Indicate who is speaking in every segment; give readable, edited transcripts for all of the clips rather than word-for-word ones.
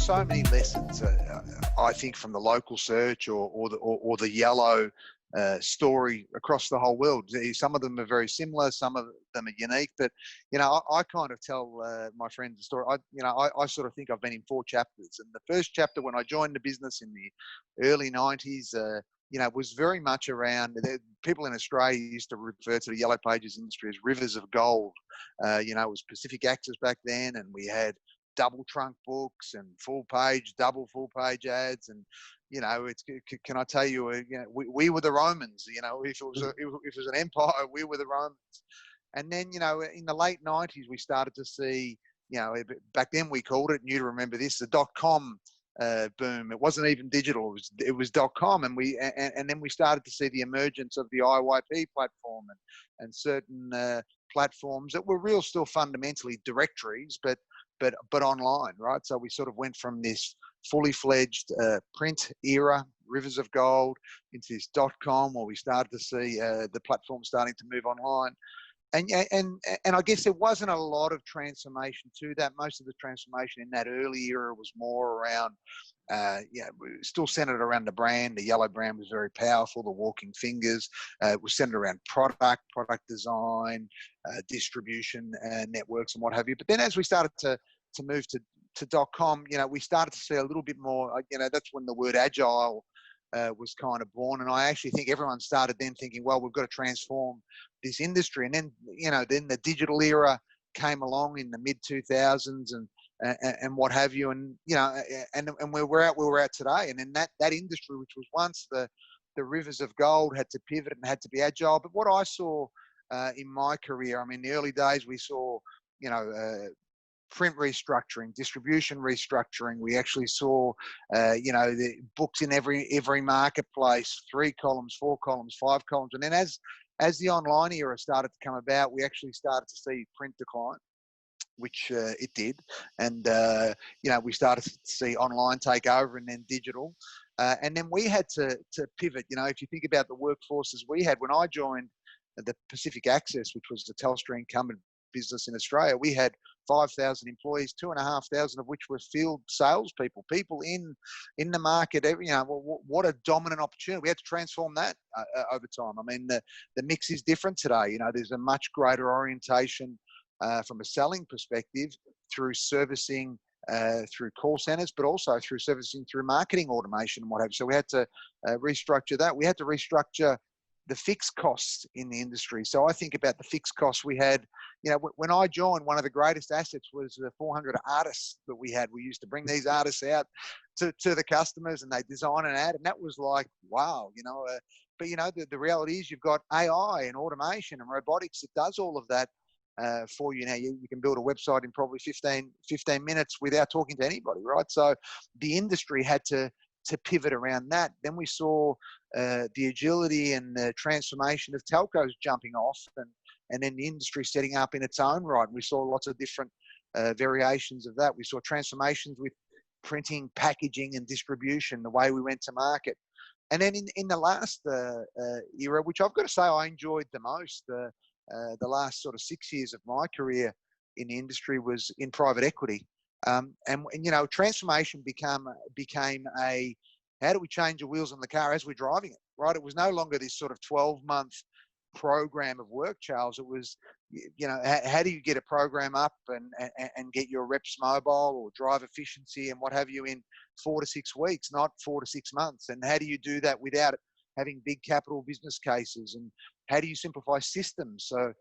Speaker 1: so many lessons, I think, from the local search or the yellow story across the whole world. Some of them are very similar, some of them are unique, but I kind of tell my friends the story. I sort of think I've been in 4 chapters, and the first chapter, when I joined the business in the early 90s, was very much around. People in Australia used to refer to the Yellow Pages industry as rivers of gold. It was Pacific Access back then, and we had double trunk books and full page, double full page ads, and can I tell you, we were the Romans. If it was an empire, we were the Romans. And then in the late 90s, we started to see, back then we called it, and you remember this, the .com boom. It wasn't even digital; it was .com, and then we started to see the emergence of the IYP platform and certain platforms that were still fundamentally directories, but online, right? So we sort of went from this fully fledged print era, rivers of gold, into this .com, where we started to see the platform starting to move online. And I guess there wasn't a lot of transformation to that. Most of the transformation in that early era was more around, still centered around the brand. The yellow brand was very powerful. The walking fingers was centered around product design, distribution, networks, and what have you. But then as we started to move to .com, we started to see a little bit more. That's when the word agile was kind of born, and I actually think everyone started then thinking, well, we've got to transform this industry. And then then the digital era came along in the mid 2000s and what have you, and and where we're at today. And then that industry, which was once the rivers of gold, had to pivot and had to be agile. But what I saw in my career, the early days, we saw print restructuring, distribution restructuring. We actually saw, the books in every marketplace, 3 columns, 4 columns, 5 columns. And then as the online era started to come about, we actually started to see print decline, which it did. And, we started to see online take over, and then digital. And then we had to pivot. If you think about the workforces we had, when I joined the Pacific Access, which was the Telstra incumbent business in Australia, we had 5,000 employees, 2,500 of which were field salespeople, people in the market. What a dominant opportunity. We had to transform that over time. The mix is different today. There's a much greater orientation from a selling perspective through servicing, through call centers, but also through servicing through marketing automation and what have you. So we had to restructure that. We had to restructure the fixed costs in the industry. So I think about the fixed costs we had. When I joined, one of the greatest assets was the 400 artists that we had. We used to bring these artists out to the customers, and they design an ad, and that was like, wow, But the reality is, you've got AI and automation and robotics that does all of that for you now. You can build a website in probably 15 minutes without talking to anybody, right? So the industry had to pivot around that. Then we saw the agility and the transformation of telcos jumping off, and then the industry setting up in its own right. We saw lots of different variations of that. We saw transformations with printing, packaging, and distribution, the way we went to market. And then in the last era, which I've got to say I enjoyed the most, the last sort of 6 years of my career in the industry was in private equity. And transformation became a, how do we change the wheels on the car as we're driving it, right? It was no longer this sort of 12-month program of work, Charles. It was, how do you get a program up and get your reps mobile or drive efficiency and what have you in 4 to 6 weeks, not 4 to 6 months? And how do you do that without having big capital business cases? And how do you simplify systems? So,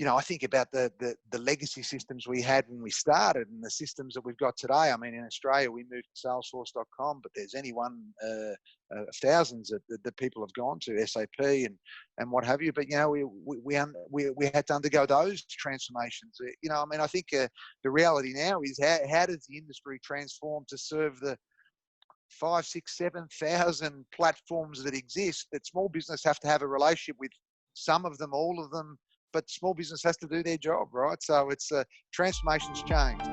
Speaker 1: I think about the legacy systems we had when we started and the systems that we've got today. In Australia, we moved to Salesforce.com, but there's any one thousands that people have gone to, SAP and what have you. But, we had to undergo those transformations. I think the reality now is how does the industry transform to serve the 5, 6, 7,000 platforms that exist, that small business have to have a relationship with some of them, all of them, but small business has to do their job, right? So it's transformation's changed.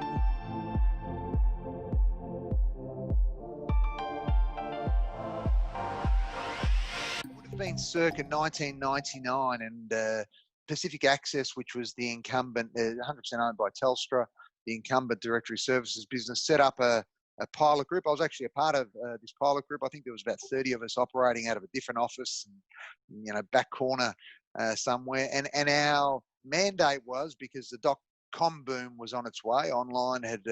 Speaker 1: It would have been circa 1999, and Pacific Access, which was the incumbent, 100% owned by Telstra, the incumbent directory services business, set up a a pilot group. I was actually a part of this pilot group. I think there was about 30 of us operating out of a different office, and, back corner somewhere. And our mandate was, because the .com boom was on its way, online had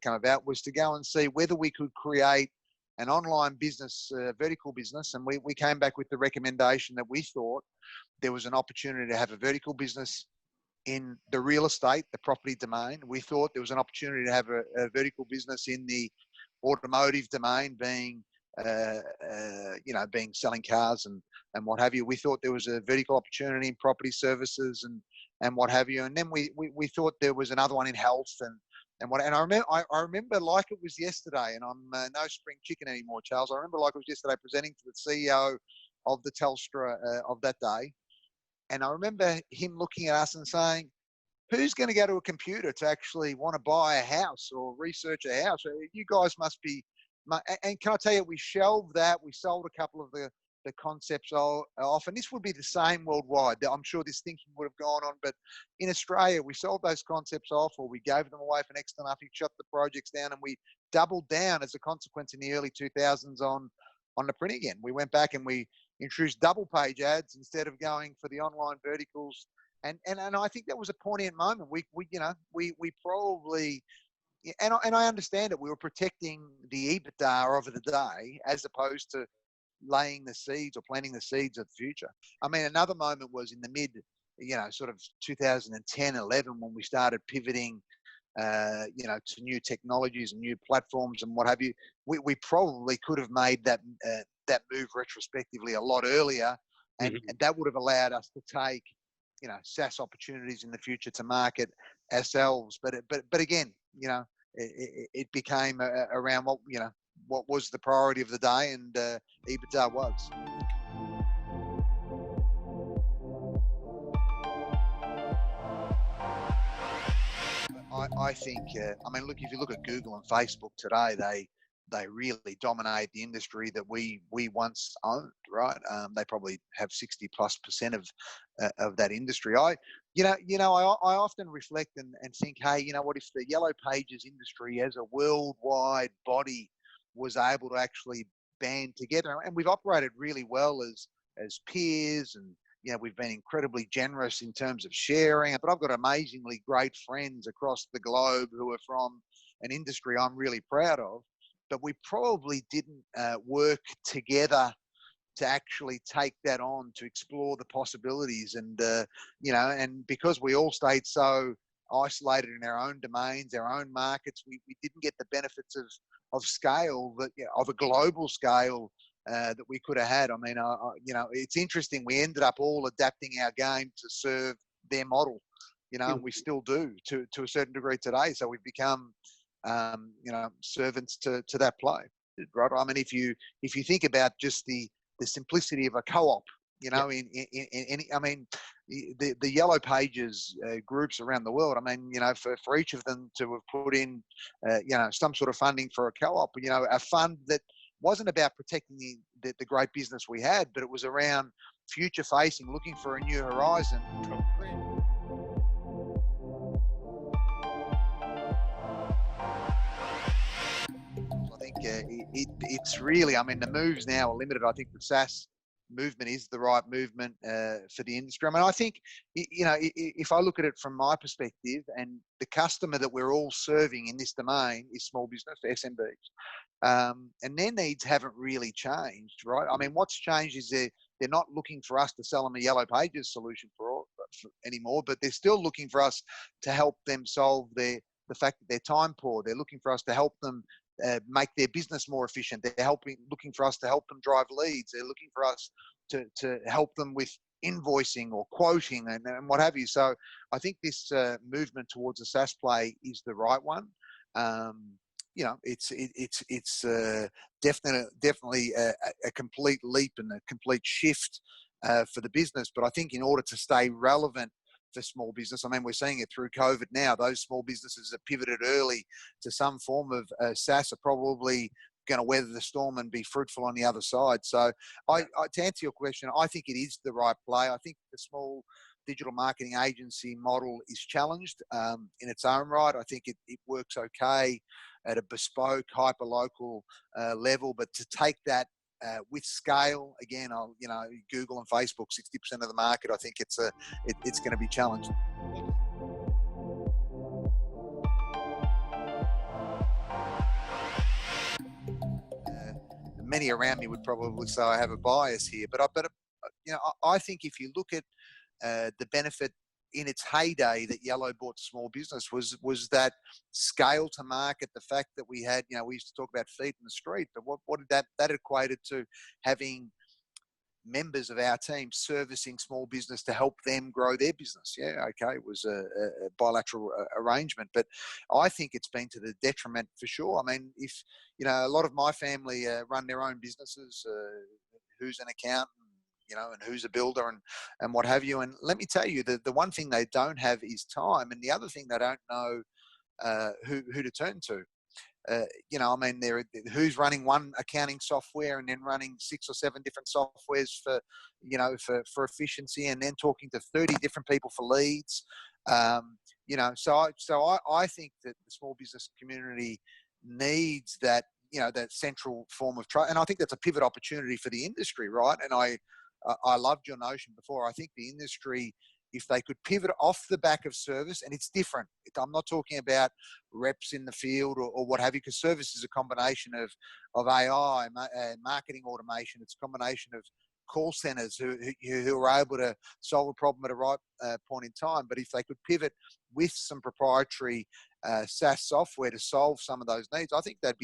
Speaker 1: come about, was to go and see whether we could create an online business, vertical business. And we came back with the recommendation that we thought there was an opportunity to have a vertical business in the real estate, the property domain. We thought there was an opportunity to have a vertical business in the automotive domain, being selling cars and what have you. We thought there was a vertical opportunity in property services and what have you. And then we thought there was another one in health and I remember like it was yesterday. And I'm no spring chicken anymore, Charles. I remember like it was yesterday, presenting to the CEO of the Telstra of that day. And I remember him looking at us and saying, who's going to go to a computer to actually want to buy a house or research a house? You guys must be. And can I tell you, we shelved that. We sold a couple of the concepts off. And this would be the same worldwide. I'm sure this thinking would have gone on. But in Australia, we sold those concepts off, or we gave them away for next to nothing, shut the projects down, and we doubled down as a consequence in the early 2000s on the print again. We went back and we introduced double page ads instead of going for the online verticals. And I think that was a poignant moment. We probably, and I understand it. We were protecting the EBITDA of the day as opposed to laying the seeds or planting the seeds of the future. I mean, another moment was in the mid, sort of 2010, 11, when we started pivoting, to new technologies and new platforms and what have you. We probably could have made that move retrospectively a lot earlier, and that would have allowed us to take, SaaS opportunities in the future to market ourselves. But again, it became around what was the priority of the day, and EBITDA was. I think, look, if you look at Google and Facebook today, they really dominate the industry that we once owned, right? They probably have 60+% of that industry. I often reflect and think, hey, what if the Yellow Pages industry as a worldwide body was able to actually band together? And we've operated really well as peers, and we've been incredibly generous in terms of sharing. But I've got amazingly great friends across the globe who are from an industry I'm really proud of. But we probably didn't work together to actually take that on, to explore the possibilities. And, and because we all stayed so isolated in our own domains, our own markets, we didn't get the benefits of scale, of a global scale that we could have had. I mean, it's interesting. We ended up all adapting our game to serve their model, and we still do to a certain degree today. So we've become, servants to that play, right? I mean, if you think about just the simplicity of a co-op, the Yellow Pages groups around the world, I mean, for each of them to have put in, some sort of funding for a co-op, a fund that wasn't about protecting the great business we had, but it was around future facing, looking for a new horizon. I think it's really, the moves now are limited. I think the SaaS movement is the right movement for the industry. I mean, I think, if I look at it from my perspective, and the customer that we're all serving in this domain is small business, SMBs, and their needs haven't really changed, right? I mean, what's changed is they're not looking for us to sell them a Yellow Pages solution for anymore, but they're still looking for us to help them solve the fact that they're time poor. They're looking for us to help them make their business more efficient. They're looking for us to help them drive leads. They're looking for us to help them with invoicing or quoting and what have you. So I think this movement towards a SaaS play is the right one. It's definitely a complete leap and a complete shift for the business. But I think in order to stay relevant for small business, I mean, we're seeing it through COVID now. Those small businesses that pivoted early to some form of SaaS are probably going to weather the storm and be fruitful on the other side. So to answer your question, I think it is the right play. I think the small digital marketing agency model is challenged in its own right. I think it works okay at a bespoke, hyper-local level, but to take that with scale, again, Google and Facebook, 60% of the market, I think it's going to be challenged. Many around me would probably say I have a bias here, but I think if you look at the benefit in its heyday that Yellow brought to small business was that scale to market, the fact that we had, we used to talk about feet in the street, but what did that equated to? Having members of our team servicing small business to help them grow their business. Yeah, okay, it was a bilateral arrangement, but I think it's been to the detriment for sure. I mean, if, a lot of my family run their own businesses, who's an accountant, and who's a builder and what have you. And let me tell you, the one thing they don't have is time. And the other thing they don't know who to turn to. Who's running one accounting software and then running 6 or 7 different softwares for efficiency, and then talking to 30 different people for leads. So I think that the small business community needs that, that central form of trust. And I think that's a pivot opportunity for the industry, right? And I loved your notion before. I think the industry, if they could pivot off the back of service, and it's different. I'm not talking about reps in the field or what have you, because service is a combination of AI, marketing automation. It's a combination of call centers who are able to solve a problem at a right point in time. But if they could pivot with some proprietary SaaS software to solve some of those needs, I think they'd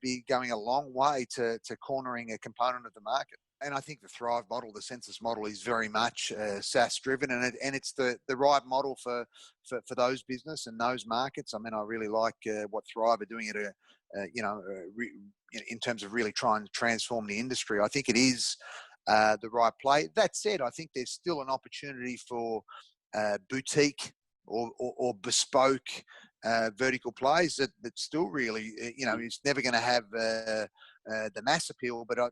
Speaker 1: be going a long way to cornering a component of the market. And I think the Thrive model, the Sensis model, is very much SaaS driven, and it's the right model for those business and those markets. I mean, I really like what Thrive are doing in terms of really trying to transform the industry. I think it is the right play. That said, I think there's still an opportunity for boutique or bespoke vertical plays that still really, it's never going to have the mass appeal, but I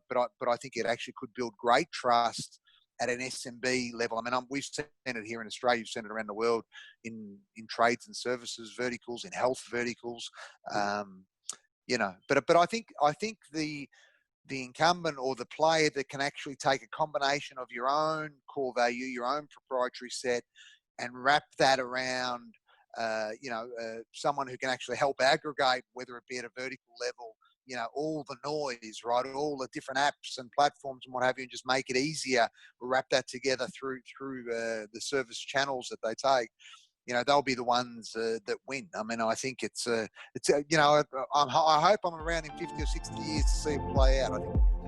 Speaker 1: think it actually could build great trust at an SMB level. I mean, we've seen it here in Australia, you've seen it around the world in trades and services verticals, in health verticals, But I think the incumbent or the player that can actually take a combination of your own core value, your own proprietary set, and wrap that around, someone who can actually help aggregate, whether it be at a vertical level, all the noise, right? All the different apps and platforms and what have you, and just make it easier. Wrap that together through the service channels that they take. They'll be the ones that win. I mean, I think I hope I'm around in 50 or 60 years to see it play out. I think.